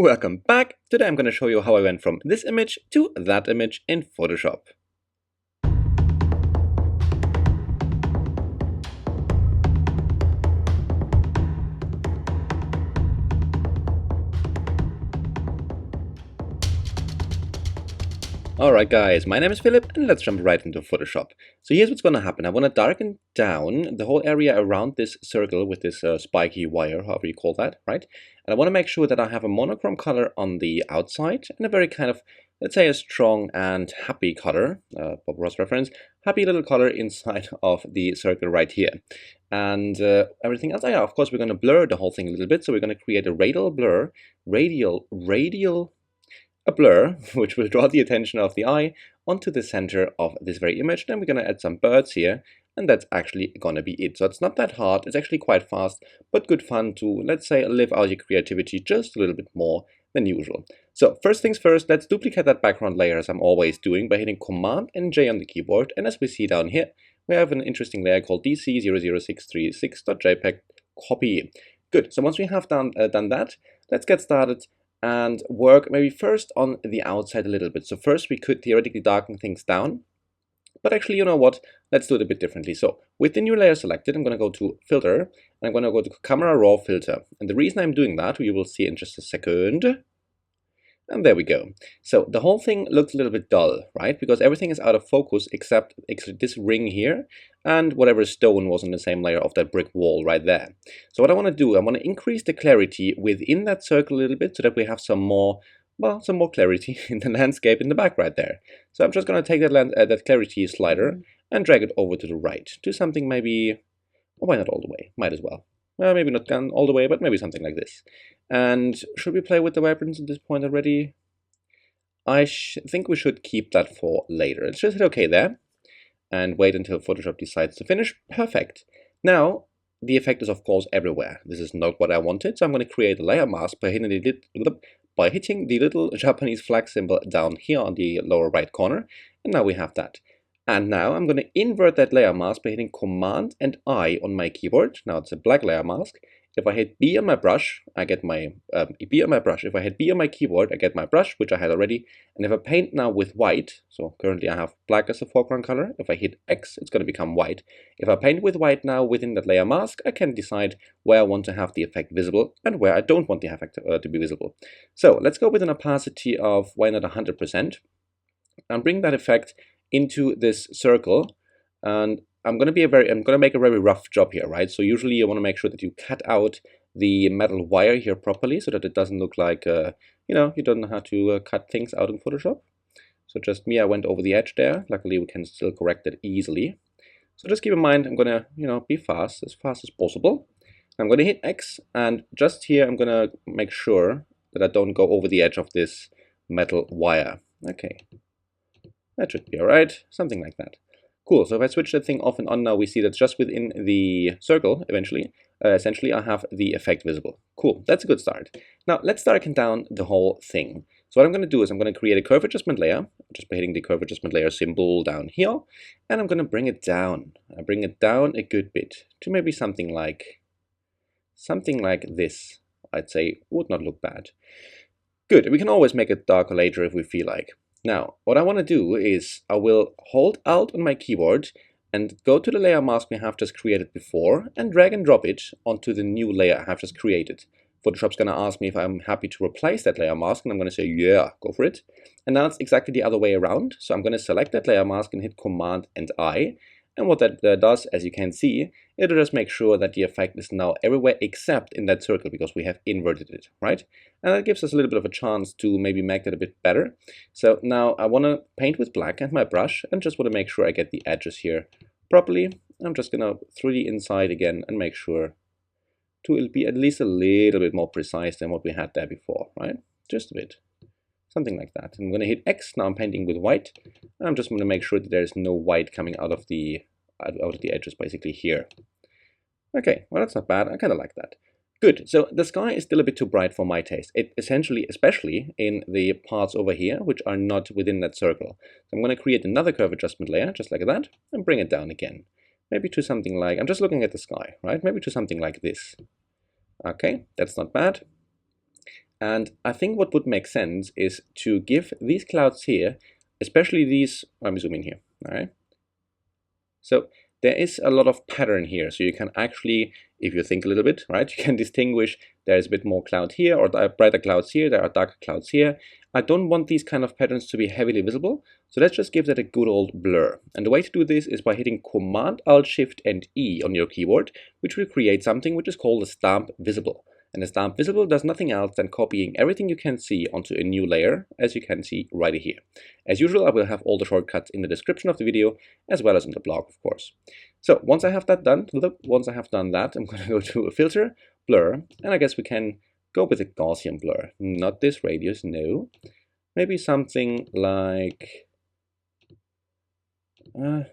Welcome back! Today I'm going to show you how I went from this image to that image in Photoshop. Alright guys, my name is Philip and let's jump right into Photoshop. So here's what's going to happen. I want to darken down the whole area around this circle with this spiky wire, however you call that, right? And I want to make sure that I have a monochrome color on the outside and a very kind of, let's say, a strong and happy color, Bob Ross reference, happy little color inside of the circle right here. And everything else, of course, we're going to blur the whole thing a little bit. So we're going to create a radial blur, a blur, which will draw the attention of the eye onto the center of this very image. Then we're going to add some birds here, and that's actually going to be it. So it's not that hard, it's actually quite fast, but good fun to, let's say, live out your creativity just a little bit more than usual. So first things first, let's duplicate that background layer as I'm always doing by hitting Command and J on the keyboard. And as we see down here, we have an interesting layer called DC00636.jpg copy. Good, so once we have done that, let's get started and work maybe first on the outside a little bit. So first we could theoretically darken things down, but actually, you know what, let's do it a bit differently. So with the new layer selected, I'm going to go to Filter, and I'm going to go to Camera Raw Filter. And the reason I'm doing that, we will see in just a second. And there we go. So the whole thing looks a little bit dull, right? Because everything is out of focus except this ring here and whatever stone was in the same layer of that brick wall right there. So what I want to do, I want to increase the clarity within that circle a little bit so that we have some more, well, some more clarity in the landscape in the back right there. So I'm just going to take that clarity slider and drag it over to the right to something maybe, why not all the way? Might as well. Well, maybe not done all the way, but maybe something like this. And should we play with the vibrance at this point already? I think we should keep that for later. Let's just hit OK there and wait until Photoshop decides to finish. Perfect. Now, the effect is of course everywhere. This is not what I wanted, so I'm going to create a layer mask by hitting the little Japanese flag symbol down here on the lower right corner. And now we have that. And now I'm going to invert that layer mask by hitting Command and I on my keyboard. Now it's a black layer mask. If I hit B on my brush, I get my B on my brush. If I hit B on my keyboard, I get my brush, which I had already. And if I paint now with white, so currently I have black as the foreground color. If I hit X, it's going to become white. If I paint with white now within that layer mask, I can decide where I want to have the effect visible and where I don't want the effect to be visible. So let's go with an opacity of, why not 100%, and bring that effect into this circle, and I'm going to make a very rough job here, right? So usually you want to make sure that you cut out the metal wire here properly so that it doesn't look like, you know, you don't know how to cut things out in Photoshop. So just me, I went over the edge there. Luckily, we can still correct it easily. So just keep in mind, I'm going to, you know, be fast as possible. I'm going to hit X, and just here, I'm going to make sure that I don't go over the edge of this metal wire. Okay. That should be all right, something like that. Cool, so if I switch that thing off and on now, we see that just within the circle, essentially I have the effect visible. Cool, that's a good start. Now let's darken down the whole thing. So what I'm going to do is I'm going to create a curve adjustment layer, just by hitting the curve adjustment layer symbol down here, and I'm going to bring it down. I bring it down a good bit to maybe something like this. I'd say would not look bad. Good, we can always make it darker later if we feel like. Now, what I want to do is I will hold Alt on my keyboard and go to the layer mask we have just created before and drag and drop it onto the new layer I have just created. Photoshop's going to ask me if I'm happy to replace that layer mask, and I'm going to say, yeah, go for it. And now it's exactly the other way around. So I'm going to select that layer mask and hit Command and I. And what that does, as you can see, it'll just make sure that the effect is now everywhere except in that circle because we have inverted it, right? And that gives us a little bit of a chance to maybe make that a bit better. So now I want to paint with black and my brush and just want to make sure I get the edges here properly. I'm just going to through the inside again and make sure to be at least a little bit more precise than what we had there before, right? Just a bit. Something like that. I'm going to hit X. Now I'm painting with white. I'm just going to make sure that there's no white coming out of the edges, basically here. Okay, well that's not bad. I kind of like that. Good. So the sky is still a bit too bright for my taste. It essentially, especially in the parts over here, which are not within that circle. So I'm going to create another curve adjustment layer, just like that, and bring it down again. Maybe to something like, I'm just looking at the sky, right? Maybe to something like this. Okay, that's not bad. And I think what would make sense is to give these clouds here, especially these, let me zoom in here, all right? So there is a lot of pattern here, so you can actually, if you think a little bit, right, you can distinguish there's a bit more cloud here, or brighter clouds here, there are darker clouds here. I don't want these kind of patterns to be heavily visible, so let's just give that a good old blur. And the way to do this is by hitting Command, Alt, Shift, and E on your keyboard, which will create something which is called a stamp visible. And the stamp visible does nothing else than copying everything you can see onto a new layer, as you can see right here. As usual, I will have all the shortcuts in the description of the video, as well as in the blog, of course. So once I have that done, I'm going to go to Filter, Blur, and I guess we can go with a Gaussian blur. Not this radius, no. Maybe something like, you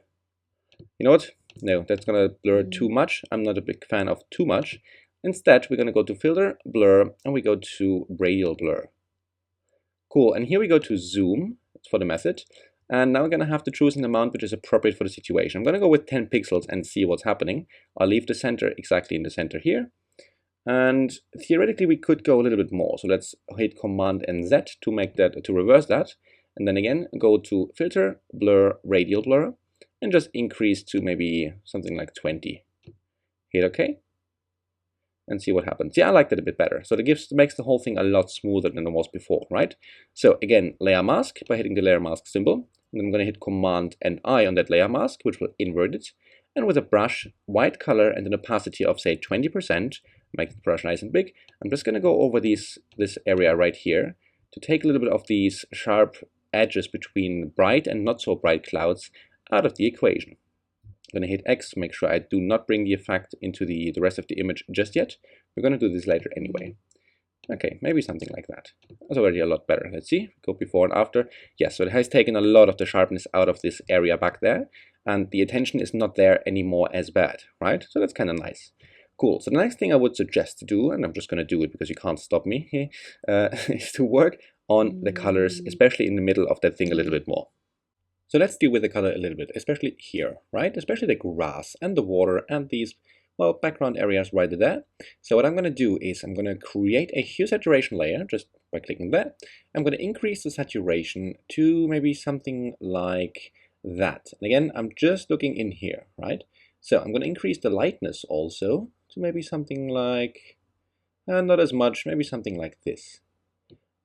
know what? No, that's going to blur too much. I'm not a big fan of too much. Instead, we're going to go to Filter, Blur, and we go to Radial Blur. Cool, and here we go to Zoom for the method. And now we're going to have to choose an amount which is appropriate for the situation. I'm going to go with 10 pixels and see what's happening. I'll leave the center exactly in the center here. And theoretically, we could go a little bit more. So let's hit Command and Z to make that, to reverse that. And then again, go to Filter, Blur, Radial Blur, and just increase to maybe something like 20. Hit OK. And see what happens. Yeah, I like that a bit better. So that makes the whole thing a lot smoother than it was before, right? So again, layer mask by hitting the layer mask symbol. And I'm going to hit Command and I on that layer mask, which will invert it. And with a brush, white color and an opacity of say 20%, make the brush nice and big. I'm just going to go over this area right here to take a little bit of these sharp edges between bright and not so bright clouds out of the equation. I'm going to hit X, make sure I do not bring the effect into the rest of the image just yet. We're going to do this later anyway. Okay, maybe something like that. That's already a lot better. Let's see, go before and after. Yes, so it has taken a lot of the sharpness out of this area back there, and the attention is not there anymore as bad, right? So that's kind of nice. Cool, so the next thing I would suggest to do, and I'm just going to do it because you can't stop me, is to work on the colors, especially in the middle of that thing a little bit more. So let's deal with the color a little bit, especially here, right? Especially the grass and the water and these, well, background areas right there. So what I'm going to do is I'm going to create a hue saturation layer just by clicking that. I'm going to increase the saturation to maybe something like that. And again, I'm just looking in here, right? So I'm going to increase the lightness also to maybe something like, not as much, maybe something like this.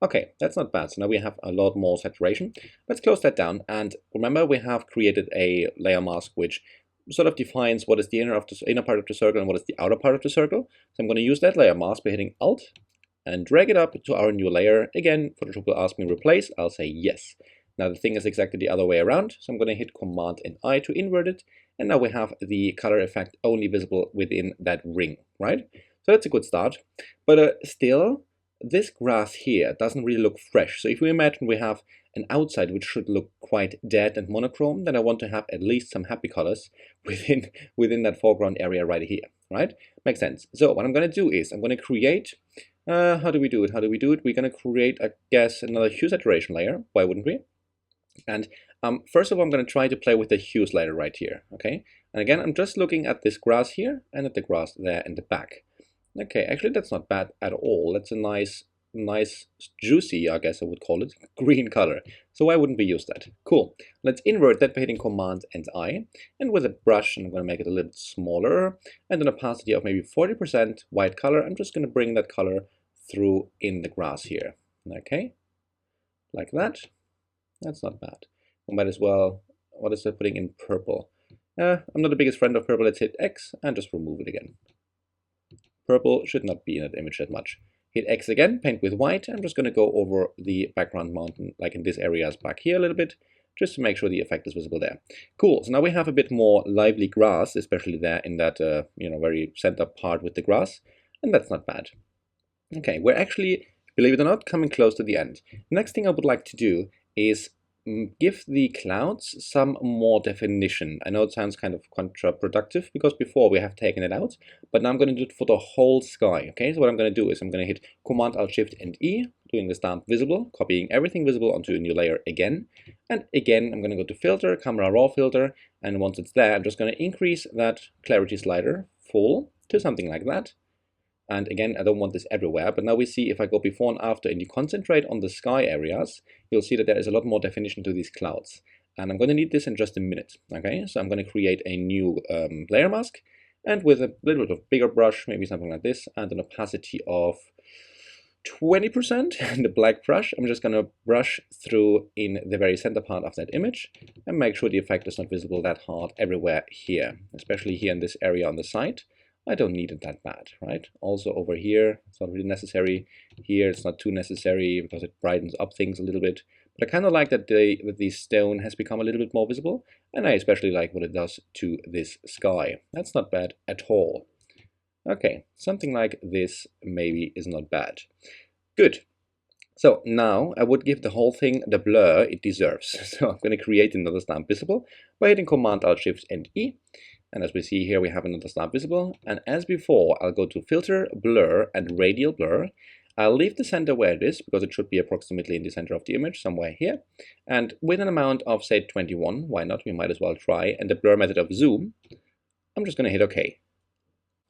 Okay, that's not bad. So now we have a lot more saturation. Let's close that down. And remember, we have created a layer mask which sort of defines what is the inner part of the circle and what is the outer part of the circle. So I'm going to use that layer mask by hitting Alt and drag it up to our new layer. Again, Photoshop will ask me replace. I'll say yes. Now the thing is exactly the other way around. So I'm going to hit Command and I to invert it. And now we have the color effect only visible within that ring, right? So that's a good start. But still, this grass here doesn't really look fresh. So if we imagine we have an outside which should look quite dead and monochrome, then I want to have at least some happy colors within that foreground area right here, right? Makes sense. So what I'm going to do is I'm going to create, how do we do it? We're going to create, I guess, another hue saturation layer. Why wouldn't we? And first of all, I'm going to try to play with the hue slider right here, okay? And again, I'm just looking at this grass here and at the grass there in the back. Okay, actually that's not bad at all. That's a nice, juicy, I guess I would call it, green color. So why wouldn't we use that? Cool. Let's invert that by hitting Command and I. And with a brush, I'm going to make it a little bit smaller. And an opacity of maybe 40% white color. I'm just going to bring that color through in the grass here. Okay, like that. That's not bad. We might as well, what is that putting in purple? I'm not the biggest friend of purple. Let's hit X and just remove it again. Purple should not be in that image that much. Hit X again, paint with white. I'm just going to go over the background mountain, like in this area back here a little bit, just to make sure the effect is visible there. Cool, so now we have a bit more lively grass, especially there in that, very center part with the grass, and that's not bad. Okay, we're actually, believe it or not, coming close to the end. Next thing I would like to do is give the clouds some more definition. I know it sounds kind of counterproductive because before we have taken it out, but now I'm going to do it for the whole sky. Okay, so what I'm going to do is I'm going to hit Command Alt Shift and E, doing the stamp visible, copying everything visible onto a new layer again. And again, I'm going to go to Filter, Camera Raw Filter, and once it's there, I'm just going to increase that clarity slider full to something like that. And again, I don't want this everywhere, but now we see if I go before and after and you concentrate on the sky areas, you'll see that there is a lot more definition to these clouds. And I'm going to need this in just a minute. Okay, so I'm going to create a new layer mask, and with a little bit of bigger brush, maybe something like this, and an opacity of 20% in the black brush, I'm just going to brush through in the very center part of that image and make sure the effect is not visible that hard everywhere here, especially here in this area on the side. I don't need it that bad, right? Also over here, it's not really necessary. Here, it's not too necessary because it brightens up things a little bit. But I kind of like that the stone has become a little bit more visible, and I especially like what it does to this sky. That's not bad at all. Okay, something like this maybe is not bad. Good. So now I would give the whole thing the blur it deserves. So I'm going to create another stamp visible by hitting Command-Alt-Shift-and-E. And as we see here, we have another stamp visible. And as before, I'll go to Filter, Blur, and Radial Blur. I'll leave the center where it is, because it should be approximately in the center of the image, somewhere here. And with an amount of, say, 21, why not? We might as well try. And the blur method of zoom, I'm just going to hit OK.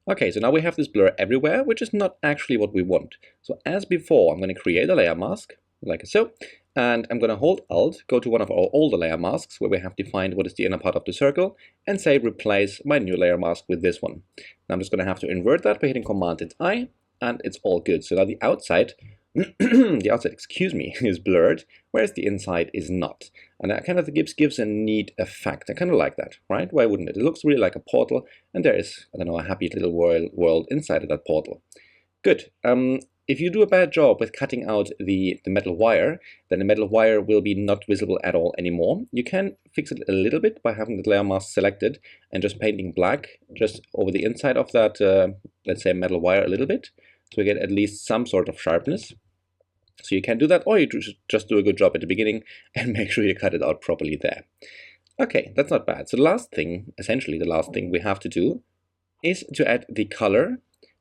Okay, so now we have this blur everywhere, which is not actually what we want. So as before, I'm going to create a layer mask, like so. And I'm going to hold Alt, go to one of our older layer masks where we have defined what is the inner part of the circle, and say replace my new layer mask with this one. Now I'm just going to have to invert that by hitting Command-I, and it's all good. So now the outside, excuse me, is blurred, whereas the inside is not. And that kind of gives a neat effect. I kind of like that, right? Why wouldn't it? It looks really like a portal, and there is, I don't know, a happy little world inside of that portal. Good. If you do a bad job with cutting out the metal wire, then the metal wire will be not visible at all anymore. You can fix it a little bit by having the layer mask selected and just painting black just over the inside of that, let's say, metal wire a little bit, so we get at least some sort of sharpness. So you can do that, or you just do a good job at the beginning and make sure you cut it out properly there. Okay, that's not bad. So the last thing, essentially the last thing we have to do is to add the color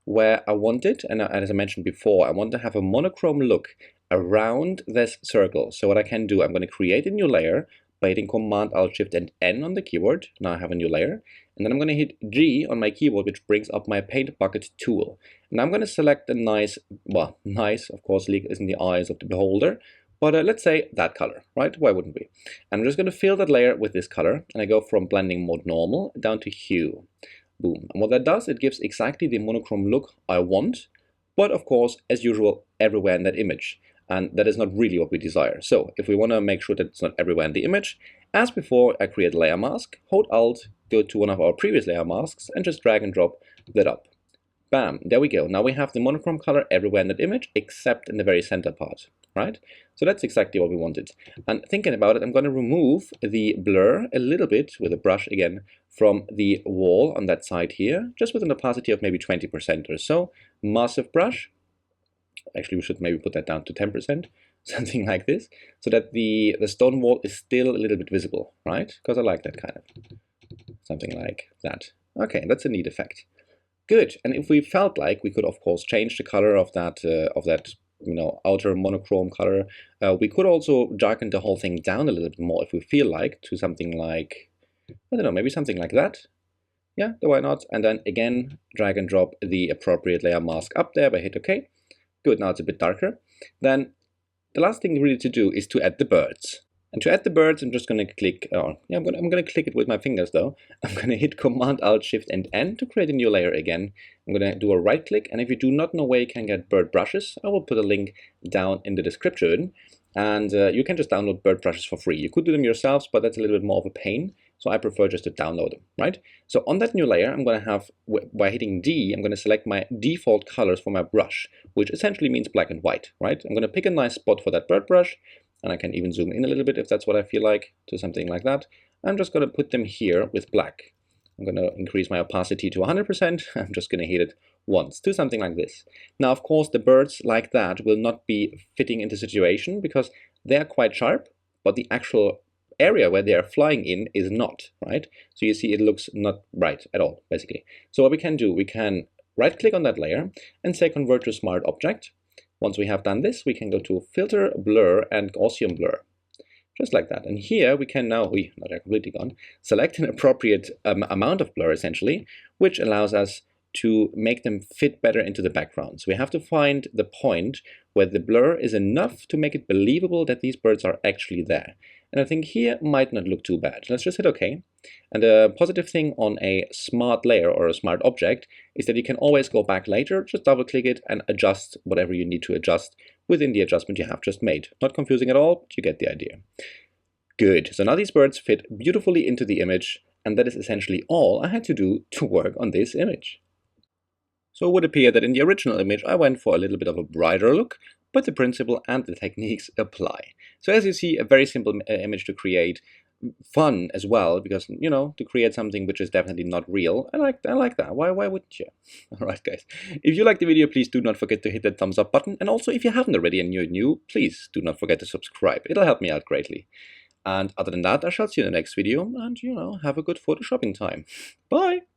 where I want it, and as I mentioned before, I want to have a monochrome look around this circle. So what I can do, I'm going to create a new layer by hitting Command-Alt-Shift-and-N on the keyboard. Now I have a new layer, and then I'm going to hit G on my keyboard, which brings up my paint bucket tool. And I'm going to select a nice, well, nice, of course, is in the eyes of the beholder, but let's say that color, right? Why wouldn't we? And I'm just going to fill that layer with this color, and I go from blending mode normal down to hue. Boom. And what that does, it gives exactly the monochrome look I want, but of course, as usual, everywhere in that image. And that is not really what we desire. So if we want to make sure that it's not everywhere in the image, as before, I create a layer mask, hold Alt, go to one of our previous layer masks, and just drag and drop that up. Bam, there we go. Now we have the monochrome color everywhere in that image, except in the very center part, right? So that's exactly what we wanted. And thinking about it, I'm going to remove the blur a little bit with a brush again from the wall on that side here, just with an opacity of maybe 20% or so. Massive brush. Actually, we should maybe put that down to 10%, something like this, so that the stone wall is still a little bit visible, right? Because I like that kind of, something like that. Okay, that's a neat effect. Good. And if we felt like, we could of course change the color of that outer monochrome color. We could also darken the whole thing down a little bit more if we feel like, to something like, I don't know, maybe something like that. Yeah, why not? And then again, drag and drop the appropriate layer mask up there by hit OK. Good, now it's a bit darker. Then the last thing really to do is to add the birds. And to add the birds, I'm just going to click, I'm going to click it with my fingers though. I'm going to hit Command-Alt-Shift-and-N to create a new layer again. I'm going to do a right click, and if you do not know where you can get bird brushes, I will put a link down in the description. And you can just download bird brushes for free. You could do them yourselves, but that's a little bit more of a pain. So I prefer just to download them, right? So on that new layer, I'm going to have, by hitting D, I'm going to select my default colors for my brush, which essentially means black and white, right? I'm going to pick a nice spot for that bird brush, and I can even zoom in a little bit if that's what I feel like, to something like that. I'm just going to put them here with black. I'm going to increase my opacity to 100%. I'm just going to hit it once to something like this. Now, of course, the birds like that will not be fitting into the situation because they're quite sharp, but the actual area where they are flying in is not, right? So you see it looks not right at all, basically. So what we can do, we can right click on that layer and say convert to smart object. Once we have done this, we can go to filter, blur, and Gaussian blur. Just like that. And here we can now, they're completely gone, select an appropriate amount of blur essentially, which allows us to make them fit better into the background. So we have to find the point where the blur is enough to make it believable that these birds are actually there. And I think here might not look too bad. Let's just hit OK. And the positive thing on a smart layer or a smart object is that you can always go back later, just double click it and adjust whatever you need to adjust within the adjustment you have just made. Not confusing at all, but you get the idea. Good, so now these birds fit beautifully into the image, and that is essentially all I had to do to work on this image. So it would appear that in the original image I went for a little bit of a brighter look, but the principle and the techniques apply. So as you see, a very simple image to create, fun as well, because, you know, to create something which is definitely not real, I like that. Why wouldn't you? Alright guys, if you liked the video, please do not forget to hit that thumbs up button, and also if you haven't already and you're new, please do not forget to subscribe. It'll help me out greatly. And other than that, I shall see you in the next video, and, you know, have a good photoshopping time. Bye!